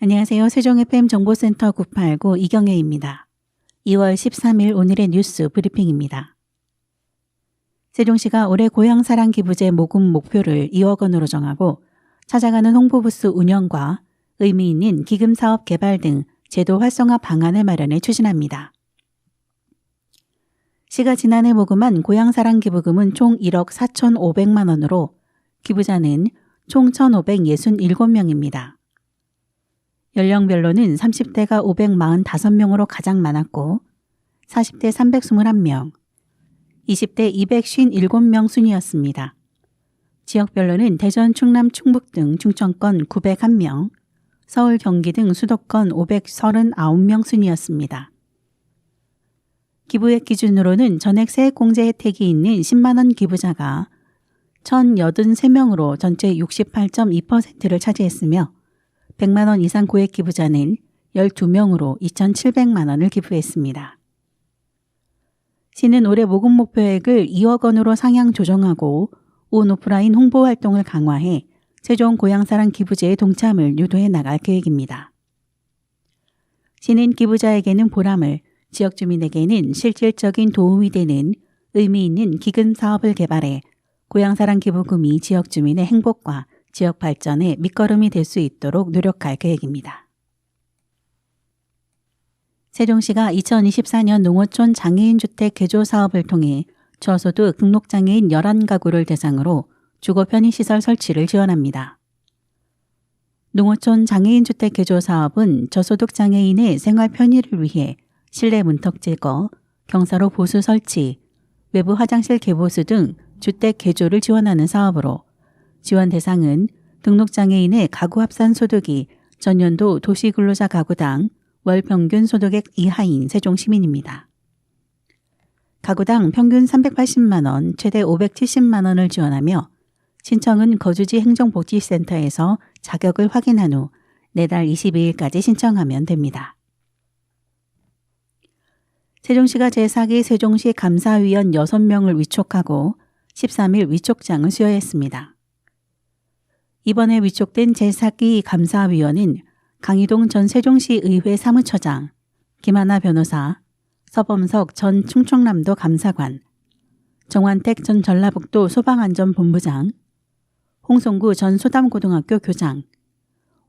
안녕하세요. 세종 FM 정보센터 989 이경혜입니다. 2월 13일 오늘의 뉴스 브리핑입니다. 세종시가 올해 고향사랑 기부제 모금 목표를 2억 원으로 정하고 찾아가는 홍보부스 운영과 의미 있는 기금사업 개발 등 제도 활성화 방안을 마련해 추진합니다. 시가 지난해 모금한 고향사랑 기부금은 총 1억 4,500만 원으로 기부자는 총 1,567명입니다. 연령별로는 30대가 545명으로 가장 많았고 40대 321명, 20대 257명 순이었습니다. 지역별로는 대전, 충남, 충북 등 충청권 901명, 서울, 경기 등 수도권 539명 순이었습니다. 기부액 기준으로는 전액 세액공제 혜택이 있는 10만 원 기부자가 1,083명으로 전체 68.2%를 차지했으며 100만 원 이상 고액 기부자는 12명으로 2,700만 원을 기부했습니다. 시는 올해 모금 목표액을 2억 원으로 상향 조정하고 온 오프라인 홍보 활동을 강화해 세종 고향사랑 기부제의 동참을 유도해 나갈 계획입니다. 시는 기부자에게는 보람을, 지역 주민에게는 실질적인 도움이 되는 의미 있는 기금 사업을 개발해 고향사랑 기부금이 지역 주민의 행복과 지역 발전의 밑거름이 될 수 있도록 노력할 계획입니다. 세종시가 2024년 농어촌 장애인 주택 개조 사업을 통해 저소득 등록장애인 11가구를 대상으로 주거 편의시설 설치를 지원합니다. 농어촌 장애인 주택 개조 사업은 저소득 장애인의 생활 편의를 위해 실내 문턱 제거, 경사로 보수 설치, 외부 화장실 개보수 등 주택 개조를 지원하는 사업으로 지원 대상은 등록장애인의 가구 합산 소득이 전년도 도시근로자 가구당 월 평균 소득액 이하인 세종시민입니다. 가구당 평균 380만 원, 최대 570만 원을 지원하며 신청은 거주지 행정복지센터에서 자격을 확인한 후 내달 22일까지 신청하면 됩니다. 세종시가 제4기 세종시 감사위원 6명을 위촉하고 13일 위촉장을 수여했습니다. 이번에 위촉된 제4기 감사위원은 강희동 전 세종시 의회 사무처장, 김하나 변호사, 서범석 전 충청남도 감사관, 정환택 전 전라북도 소방안전본부장, 홍성구 전 소담고등학교 교장,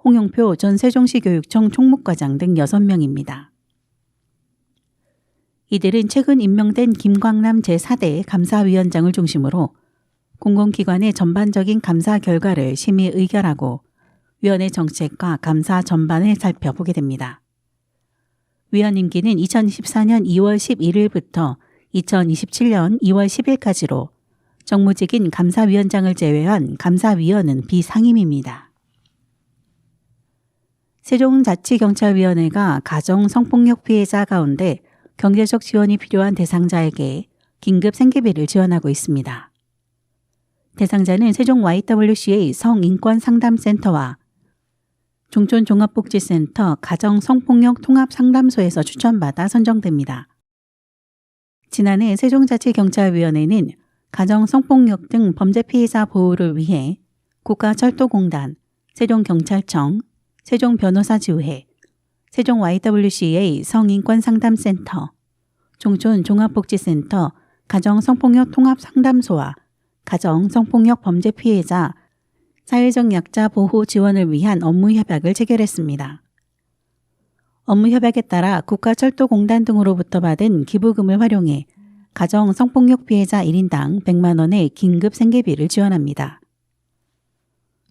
홍용표 전 세종시 교육청 총무과장 등 6명입니다. 이들은 최근 임명된 김광남 제4대 감사위원장을 중심으로 공공기관의 전반적인 감사 결과를 심의 의결하고 위원회 정책과 감사 전반을 살펴보게 됩니다. 위원 임기는 2024년 2월 11일부터 2027년 2월 10일까지로 정무직인 감사위원장을 제외한 감사위원은 비상임입니다. 세종자치경찰위원회가 가정 성폭력 피해자 가운데 경제적 지원이 필요한 대상자에게 긴급 생계비를 지원하고 있습니다. 대상자는 세종 YWCA 성인권상담센터와 종촌종합복지센터 가정성폭력 통합상담소에서 추천받아 선정됩니다. 지난해 세종자치경찰위원회는 가정성폭력 등 범죄 피해자 보호를 위해 국가철도공단, 세종경찰청, 세종변호사지회, 세종 YWCA 성인권상담센터, 종촌종합복지센터 가정성폭력 통합상담소와 가정성폭력 범죄 피해자 사회적 약자 보호 지원을 위한 업무협약을 체결했습니다. 업무협약에 따라 국가철도공단 등으로부터 받은 기부금을 활용해 가정성폭력 피해자 1인당 100만 원의 긴급 생계비를 지원합니다.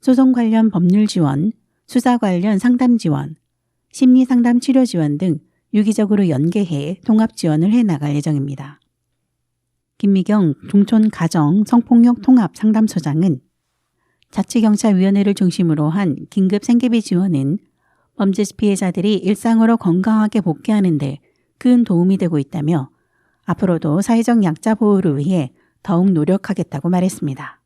소송 관련 법률 지원, 수사 관련 상담 지원, 심리상담 치료 지원 등 유기적으로 연계해 통합 지원을 해나갈 예정입니다. 김미경 종촌가정 성폭력 통합상담소장은 자치경찰위원회를 중심으로 한 긴급 생계비 지원은 범죄 피해자들이 일상으로 건강하게 복귀하는 데 큰 도움이 되고 있다며 앞으로도 사회적 약자 보호를 위해 더욱 노력하겠다고 말했습니다.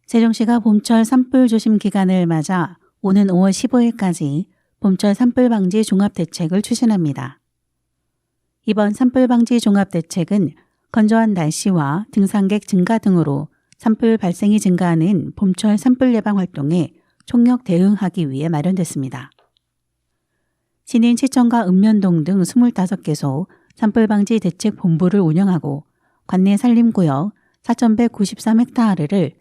세종시가 봄철 산불 조심 기간을 맞아 오는 5월 15일까지 봄철 산불 방지 종합대책을 추진합니다. 이번 산불 방지 종합대책은 건조한 날씨와 등산객 증가 등으로 산불 발생이 증가하는 봄철 산불 예방 활동에 총력 대응하기 위해 마련됐습니다. 시는 치천과 읍면동 등 25개소 산불방지 대책본부를 운영하고 관내 산림구역 4,193헥타르를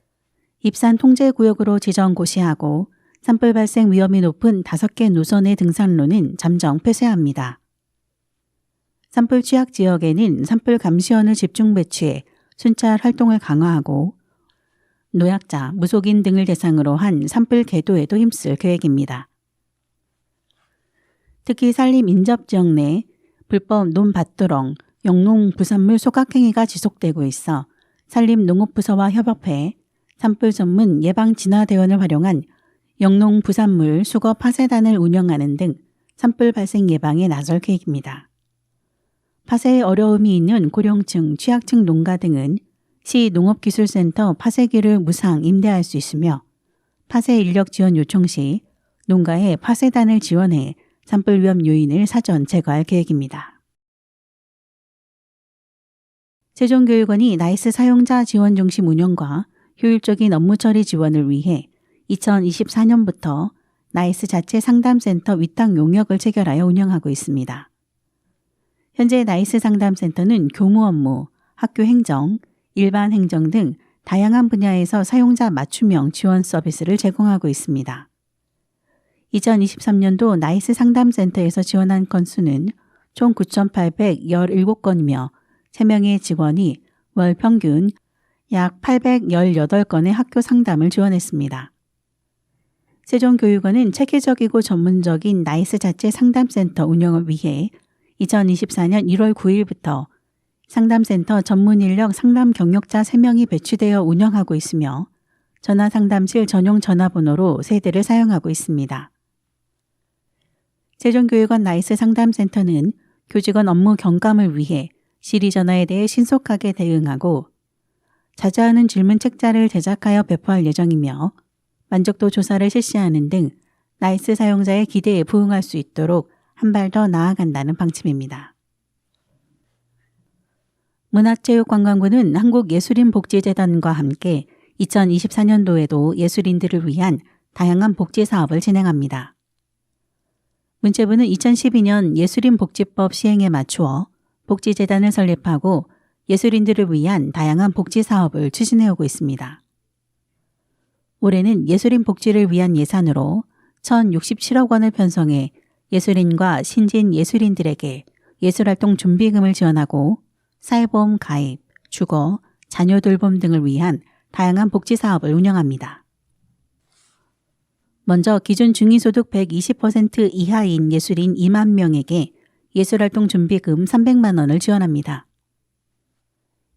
입산 통제구역으로 지정 고시하고 산불 발생 위험이 높은 5개 노선의 등산로는 잠정 폐쇄합니다. 산불 취약 지역에는 산불 감시원을 집중 배치해 순찰 활동을 강화하고 노약자, 무속인 등을 대상으로 한 산불 계도에도 힘쓸 계획입니다. 특히 산림 인접 지역 내 불법 논밭두렁, 영농 부산물 소각행위가 지속되고 있어 산림농업부서와 협업해 산불 전문 예방 진화대원을 활용한 영농 부산물 수거 파쇄단을 운영하는 등 산불 발생 예방에 나설 계획입니다. 파쇄에 어려움이 있는 고령층, 취약층 농가 등은 시 농업기술센터 파쇄기를 무상 임대할 수 있으며 파쇄 인력 지원 요청 시 농가에 파쇄단을 지원해 산불 위험 요인을 사전 제거할 계획입니다. 세종교육원이 나이스 사용자 지원 중심 운영과 효율적인 업무 처리 지원을 위해 2024년부터 나이스 자체 상담센터 위탁 용역을 체결하여 운영하고 있습니다. 현재 나이스 상담센터는 교무 업무, 학교 행정, 일반 행정 등 다양한 분야에서 사용자 맞춤형 지원 서비스를 제공하고 있습니다. 2023년도 나이스 상담센터에서 지원한 건수는 총 9,817건이며 3명의 직원이 월 평균 약 818건의 학교 상담을 지원했습니다. 세종교육원은 체계적이고 전문적인 나이스 자체 상담센터 운영을 위해 2024년 1월 9일부터 상담센터 전문 인력 상담 경력자 3명이 배치되어 운영하고 있으며 전화상담실 전용 전화번호로 세대를 사용하고 있습니다. 세종교육원 나이스 상담센터는 교직원 업무 경감을 위해 실의 전화에 대해 신속하게 대응하고 자주 하는 질문 책자를 제작하여 배포할 예정이며 만족도 조사를 실시하는 등 나이스 사용자의 기대에 부응할 수 있도록 한 발 더 나아간다는 방침입니다. 문화체육관광부는 한국예술인복지재단과 함께 2024년도에도 예술인들을 위한 다양한 복지 사업을 진행합니다. 문체부는 2012년 예술인복지법 시행에 맞추어 복지재단을 설립하고 예술인들을 위한 다양한 복지 사업을 추진해오고 있습니다. 올해는 예술인 복지를 위한 예산으로 1,067억 원을 편성해 예술인과 신진 예술인들에게 예술활동 준비금을 지원하고 사회보험 가입, 주거, 자녀 돌봄 등을 위한 다양한 복지 사업을 운영합니다. 먼저 기준 중위소득 120% 이하인 예술인 2만 명에게 예술활동 준비금 300만 원을 지원합니다.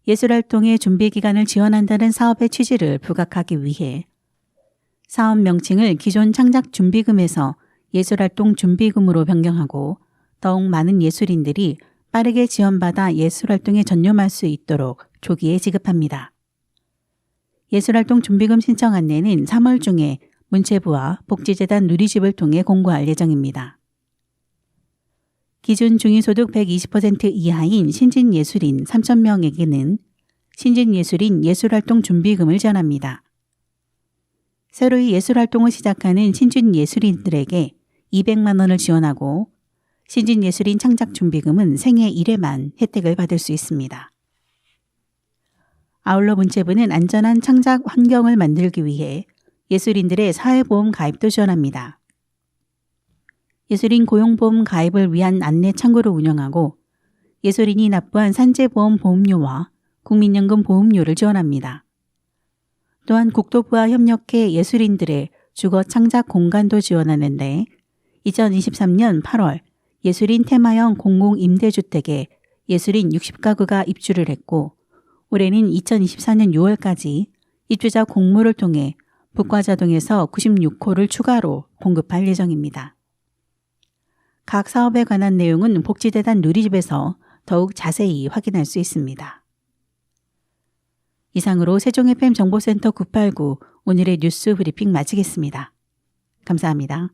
예술활동의 준비기간을 지원한다는 사업의 취지를 부각하기 위해 사업 명칭을 기존 창작준비금에서 예술활동 준비금으로 변경하고 더욱 많은 예술인들이 빠르게 지원받아 예술활동에 전념할 수 있도록 조기에 지급합니다. 예술활동 준비금 신청 안내는 3월 중에 문체부와 복지재단 누리집을 통해 공고할 예정입니다. 기준 중위소득 120% 이하인 신진예술인 3,000명에게는 신진예술인 예술활동 준비금을 지원합니다. 새로이 예술활동을 시작하는 신진예술인들에게 200만 원을 지원하고 신진예술인 창작준비금은 생애 1회만 혜택을 받을 수 있습니다. 아울러 문체부는 안전한 창작 환경을 만들기 위해 예술인들의 사회보험 가입도 지원합니다. 예술인 고용보험 가입을 위한 안내 창구를 운영하고 예술인이 납부한 산재보험 보험료와 국민연금 보험료를 지원합니다. 또한 국토부와 협력해 예술인들의 주거 창작 공간도 지원하는데 2023년 8월 예술인 테마형 공공임대주택에 예술인 60가구가 입주를 했고 올해는 2024년 6월까지 입주자 공모를 통해 북과자동에서 96호를 추가로 공급할 예정입니다. 각 사업에 관한 내용은 복지재단 누리집에서 더욱 자세히 확인할 수 있습니다. 이상으로 세종FM 정보센터 989 오늘의 뉴스 브리핑 마치겠습니다. 감사합니다.